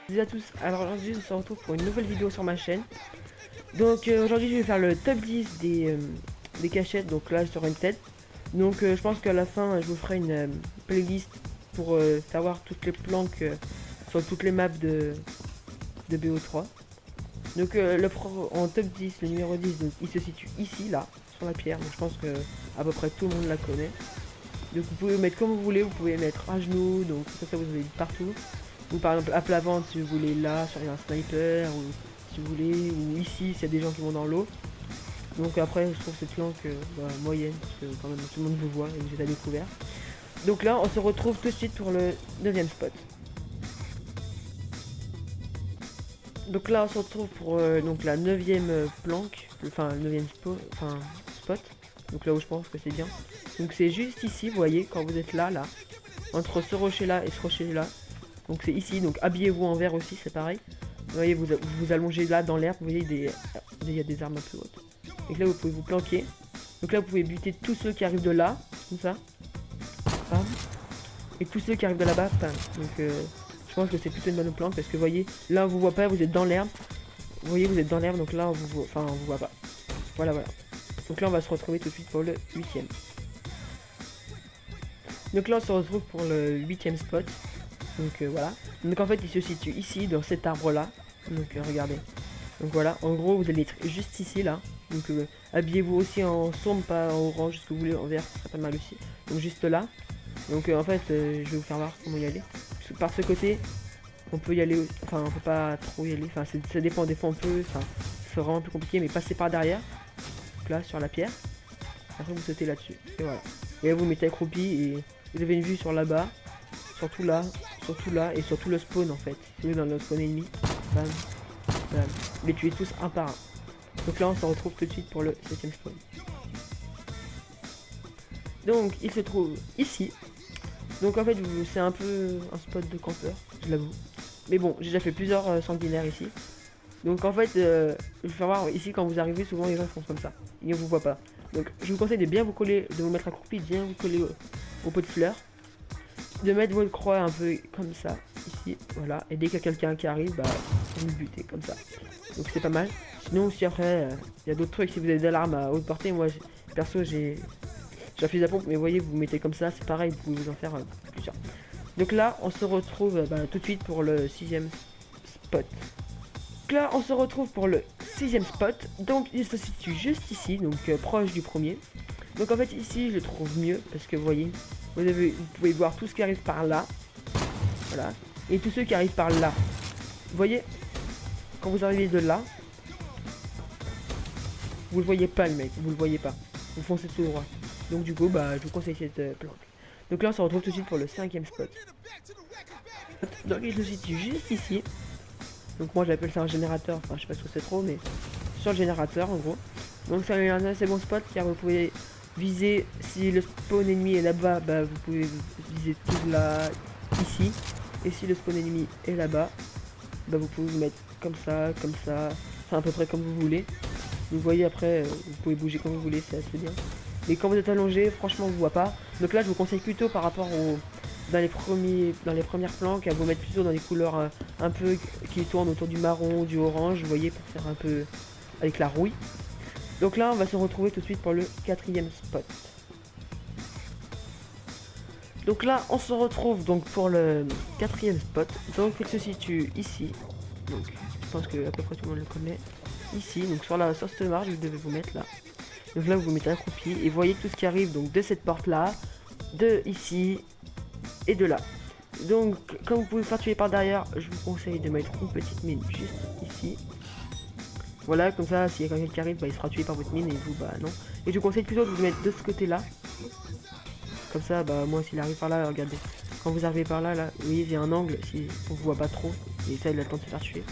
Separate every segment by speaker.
Speaker 1: Salut à tous, alors aujourd'hui on se retrouve pour une nouvelle vidéo sur ma chaîne. Donc aujourd'hui je vais faire le top 10 des cachettes, donc là sur une tête. Donc je pense qu'à la fin je vous ferai une playlist pour savoir toutes les planques sur toutes les maps de BO3. Donc en top 10, le numéro 10, donc, il se situe ici, là, sur la pierre. Donc je pense que à peu près tout le monde la connaît. Donc vous pouvez mettre comme vous voulez, vous pouvez mettre à genoux, donc ça vous avez partout. Ou par exemple à plat ventre si vous voulez là, sur un sniper, ou si vous voulez, ou ici s'il y a des gens qui vont dans l'eau. Donc après je trouve cette planque moyenne, parce que quand même tout le monde vous voit et vous êtes à découvert. Donc là on se retrouve tout de suite pour le 9ème spot. Donc là on se retrouve pour donc la 9ème planque, enfin le 9ème spot. Donc là où je pense que c'est bien. Donc c'est juste ici, vous voyez, quand vous êtes là, entre ce rocher là et ce rocher là. Donc c'est ici, donc habillez-vous en vert aussi, c'est pareil. Vous voyez, vous allongez là dans l'herbe, vous voyez, il y a des armes un peu hautes. Et là, vous pouvez vous planquer. Donc là, vous pouvez buter tous ceux qui arrivent de là, comme ça. Bam. Et tous ceux qui arrivent de là-bas, bam. Donc je pense que c'est plutôt une bonne planque parce que vous voyez, là on vous voit pas, vous êtes dans l'herbe. Vous voyez, vous êtes dans l'herbe, donc là on vous voit pas. Voilà. Donc là, on va se retrouver tout de suite pour le 8ème. Donc là, on se retrouve pour le 8ème spot. Donc voilà. Donc en fait il se situe ici dans cet arbre là. Donc regardez. Donc voilà, en gros vous allez être juste ici là. Donc habillez-vous aussi en sombre, pas en orange, ce que vous voulez, en vert, ça serait pas mal aussi. Donc juste là. Donc en fait je vais vous faire voir comment y aller. Parce que par ce côté, on peut y aller, enfin on peut pas trop y aller. Enfin ça dépend, des fois on peut, enfin c'est vraiment un peu compliqué, mais passez par derrière. Donc là sur la pierre. Après vous sautez là-dessus. Et voilà. Et là vous mettez accroupi et vous avez une vue sur là-bas. Surtout là et surtout le spawn en fait. Si vous êtes dans le spawn ennemi, bam, bam. Les tuez tous un par un. Donc là on se retrouve tout de suite pour le 7ème spawn. Donc il se trouve ici. Donc en fait c'est un peu un spot de campeur, je l'avoue. Mais bon, j'ai déjà fait plusieurs sanguinaires ici. Donc en fait, je vais faire voir ici quand vous arrivez, souvent les gens font comme ça. Ils ne vous voient pas. Donc je vous conseille de bien vous coller, de vous mettre accroupi, de bien vous coller au pot de fleurs. De mettre votre croix un peu comme ça, ici, voilà. Et dès qu'il y a quelqu'un qui arrive, bah, vous le butez comme ça. Donc c'est pas mal. Sinon aussi après, il y a d'autres trucs. Si vous avez des alarmes à haute portée, moi perso j'ai un fusil à pompe, mais vous voyez, vous mettez comme ça, c'est pareil, vous pouvez vous en faire plusieurs. Donc là, on se retrouve tout de suite pour le 6ème spot. Donc là, on se retrouve pour le 6ème spot. Donc il se situe juste ici, donc proche du premier. Donc en fait ici, je le trouve mieux parce que vous voyez. Vous pouvez voir tout ce qui arrive par là. Voilà. Et tous ceux qui arrivent par là. Vous voyez, quand vous arrivez de là, vous le voyez pas le mec, vous le voyez pas. Vous foncez tout droit. Donc du coup, bah, je vous conseille cette planque. Donc là, on se retrouve tout de suite pour le 5ème spot. Donc il se situe juste ici. Donc moi, j'appelle ça un générateur. Enfin, je sais pas ce que c'est trop, mais sur le générateur, en gros. Donc c'est un assez bon spot car vous pouvez viser, si le spawn ennemi est là-bas, bah, vous pouvez viser tout là, ici. Et si le spawn ennemi est là-bas, bah, vous pouvez vous mettre comme ça, enfin à peu près comme vous voulez. Vous voyez après, vous pouvez bouger comme vous voulez, c'est assez bien. Mais quand vous êtes allongé, franchement on vous voit pas. Donc là je vous conseille plutôt par rapport dans les premières planques, à vous mettre plutôt dans les couleurs un peu qui tournent autour du marron, du orange, vous voyez, pour faire un peu avec la rouille. Donc là on va se retrouver tout de suite pour le 4ème spot. Donc là on se retrouve donc pour le 4ème spot. Donc il se situe ici. Donc je pense que à peu près tout le monde le connaît. Ici, donc sur cette marge, vous devez vous mettre là. Donc là vous vous mettez accroupi et vous voyez tout ce qui arrive donc de cette porte là, de ici et de là. Donc comme vous pouvez faire tuer par derrière, je vous conseille de mettre une petite mine juste ici. Voilà, comme ça, s'il y a quelqu'un qui arrive, bah, il sera tué par votre mine et vous, bah non. Et je vous conseille plutôt de vous mettre de ce côté-là. Comme ça, bah moi, s'il arrive par là, regardez. Quand vous arrivez par là, vous voyez, il y a un angle, si on vous voit pas trop. Et ça, il a le temps de se faire tuer.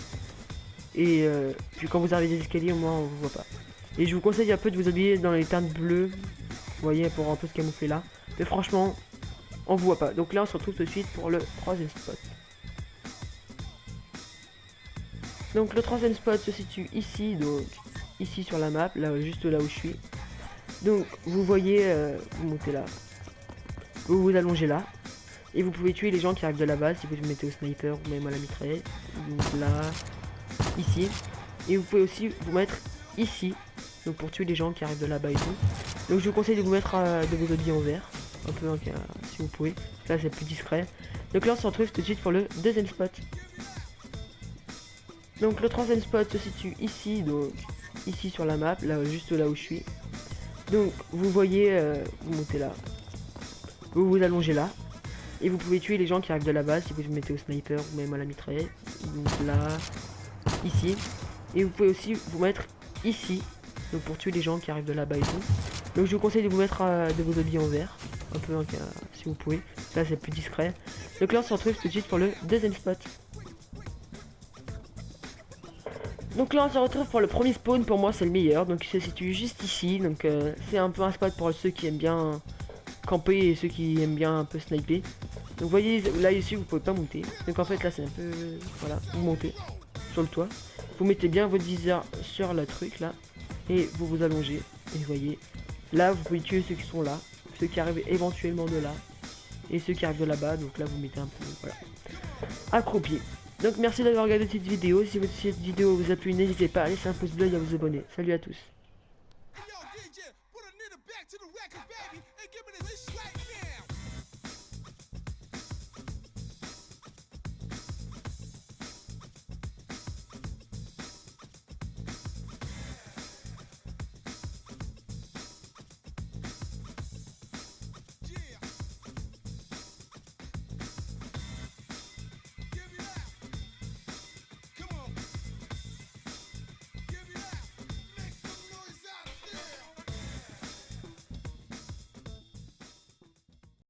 Speaker 1: Et puis quand vous arrivez des escaliers, au moins, on vous voit pas. Et je vous conseille un peu de vous habiller dans les teintes bleues. Vous voyez, pour un peu se camoufler là. Mais franchement, on vous voit pas. Donc là, on se retrouve tout de suite pour le 3ème spot. Donc le 3ème spot se situe ici, donc ici sur la map, là juste là où je suis. Donc vous voyez, vous montez là, vous vous allongez là, et vous pouvez tuer les gens qui arrivent de la base si vous vous mettez au sniper ou même à la mitraillette. donc là, ici. Et vous pouvez aussi vous mettre ici, donc pour tuer les gens qui arrivent de là-bas et tout. Donc je vous conseille de vous mettre de vos habits en vert, un peu hein, si vous pouvez, là c'est plus discret. Donc là on se retrouve tout de suite pour le deuxième spot. Donc le troisième spot se situe ici, donc ici sur la map, là juste là où je suis. Donc vous voyez, vous montez là, vous vous allongez là, et vous pouvez tuer les gens qui arrivent de là-bas si vous vous mettez au sniper ou même à la mitraillette. Donc là, ici, et vous pouvez aussi vous mettre ici, donc pour tuer les gens qui arrivent de là-bas et tout. Donc je vous conseille de vous mettre de vos habits en vert, un peu hein, si vous pouvez, là c'est plus discret. Donc là on se retrouve tout de suite pour le deuxième spot. Donc là on se retrouve pour le premier spawn, pour moi c'est le meilleur, donc il se situe juste ici, donc c'est un peu un spot pour ceux qui aiment bien camper et ceux qui aiment bien un peu sniper. Donc vous voyez là ici vous pouvez pas monter, donc en fait là c'est un peu, voilà, vous montez sur le toit, vous mettez bien votre viseur sur le truc là, et vous vous allongez, et vous voyez, là vous pouvez tuer ceux qui sont là, ceux qui arrivent éventuellement de là, et ceux qui arrivent de là-bas, donc là vous mettez un peu, voilà, accroupi. Donc merci d'avoir regardé cette vidéo. Si cette vidéo vous a plu, n'hésitez pas à laisser un pouce bleu et à vous abonner. Salut à tous.